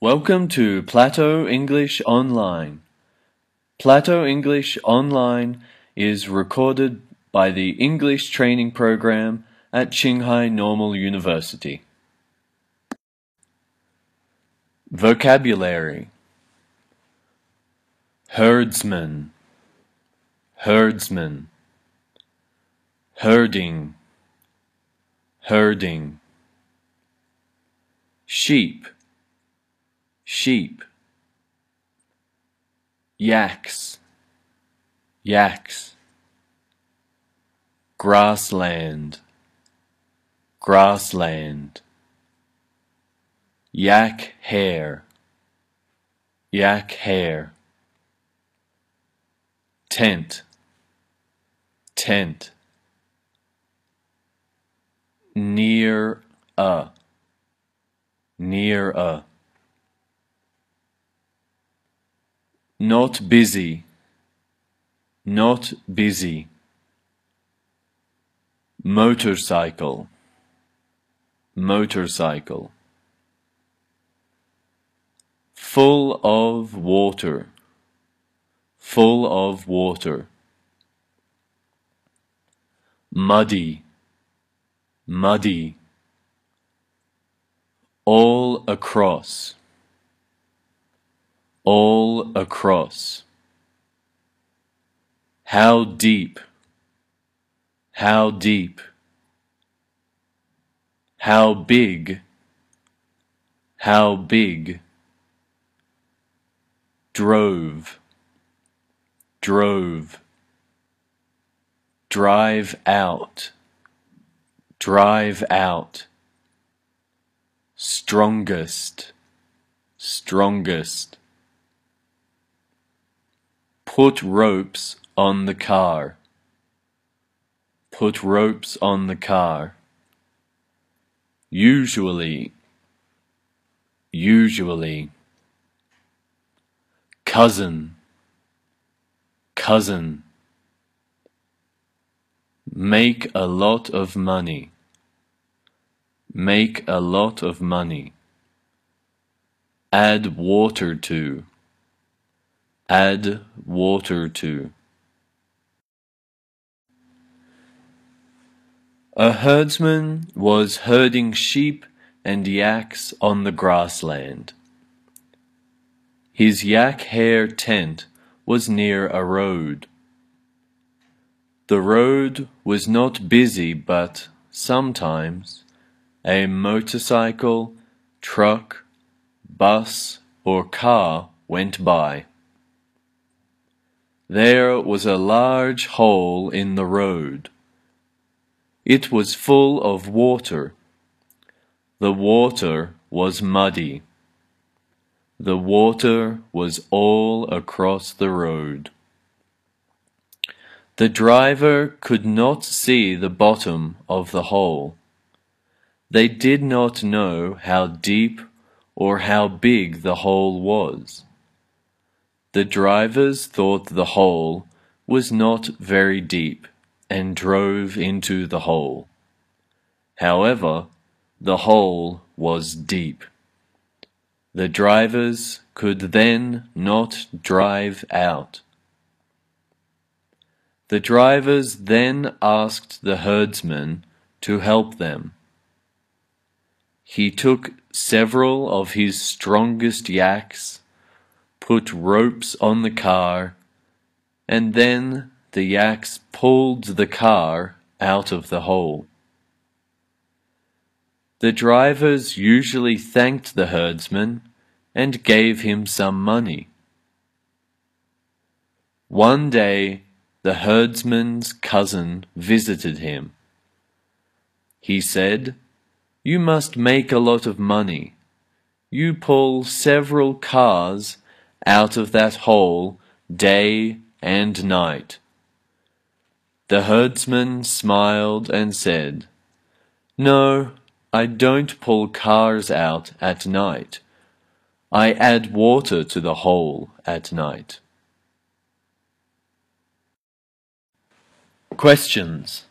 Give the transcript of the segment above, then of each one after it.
Welcome to Plateau English Online. Plateau English Online is recorded by the English Training Program at Qinghai Normal University. Vocabulary: herdsman, herdsman, herding, herding, sheep, sheep, yaks, yaks, grassland, grassland, yak hare, yak hare, tent, tent, near a, near a, not busy, not busy, motorcycle, motorcycle, full of water, full of water, muddy, muddy, all across, all across, how deep, how deep, how big, how big, drove, drove, drive out, drive out, strongest, strongest, put ropes on the car, put ropes on the car, usually, usually, cousin, cousin, make a lot of money, make a lot of money, add water to, add water to. A herdsman was herding sheep and yaks on the grassland. His yak hare tent was near a road. The road was not busy, but sometimes a motorcycle, truck, bus, or car went by. There was a large hole in the road. It was full of water. The water was muddy. The water was all across the road. The driver could not see the bottom of the hole. They did not know how deep or how big the hole was. The drivers thought the hole was not very deep and drove into the hole. However, the hole was deep. The drivers could then not drive out. The drivers then asked the herdsman to help them. He took several of his strongest yaks, put ropes on the car, and then the yaks pulled the car out of the hole. The drivers usually thanked the herdsman and gave him some money. One day, the herdsman's cousin visited him. He said, "You must make a lot of money. You pull several cars out of that hole day and night." The herdsman smiled and said, "No, I don't pull cars out at night. I add water to the hole at night." Questions.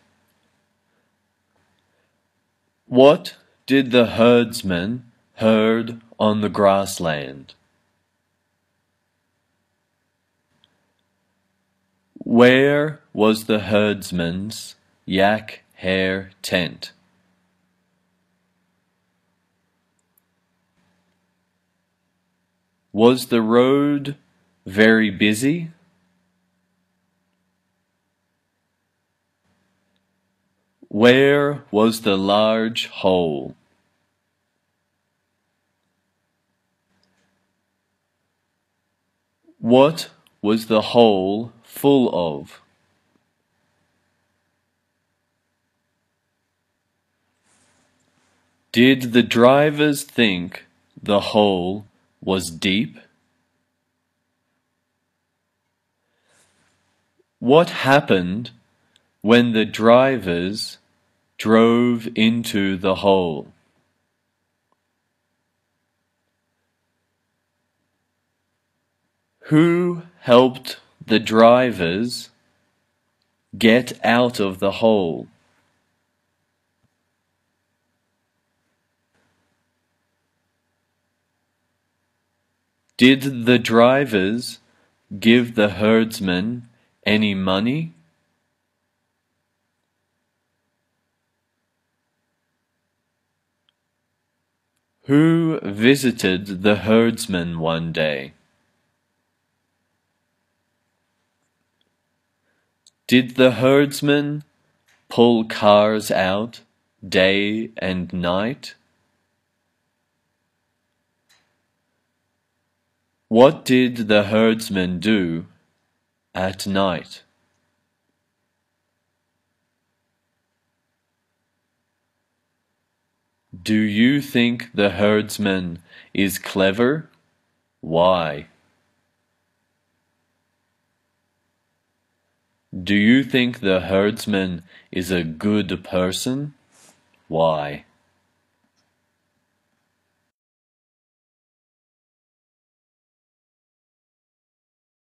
What did the herdsman herd on the grassland. Where was the herdsman's yak hair tent? Was the road very busy? Where was the large hole? What was the hole full of? Did the drivers think the hole was deep? What happened when the drivers drove into the hole? Who helped the drivers get out of the hole? Did the drivers give the herdsman any money? Who visited the herdsman one day? Did the herdsman pull cars out day and night? What did the herdsman do at night? Do you think the herdsman is clever? Why? Do you think the herdsman is a good person? Why?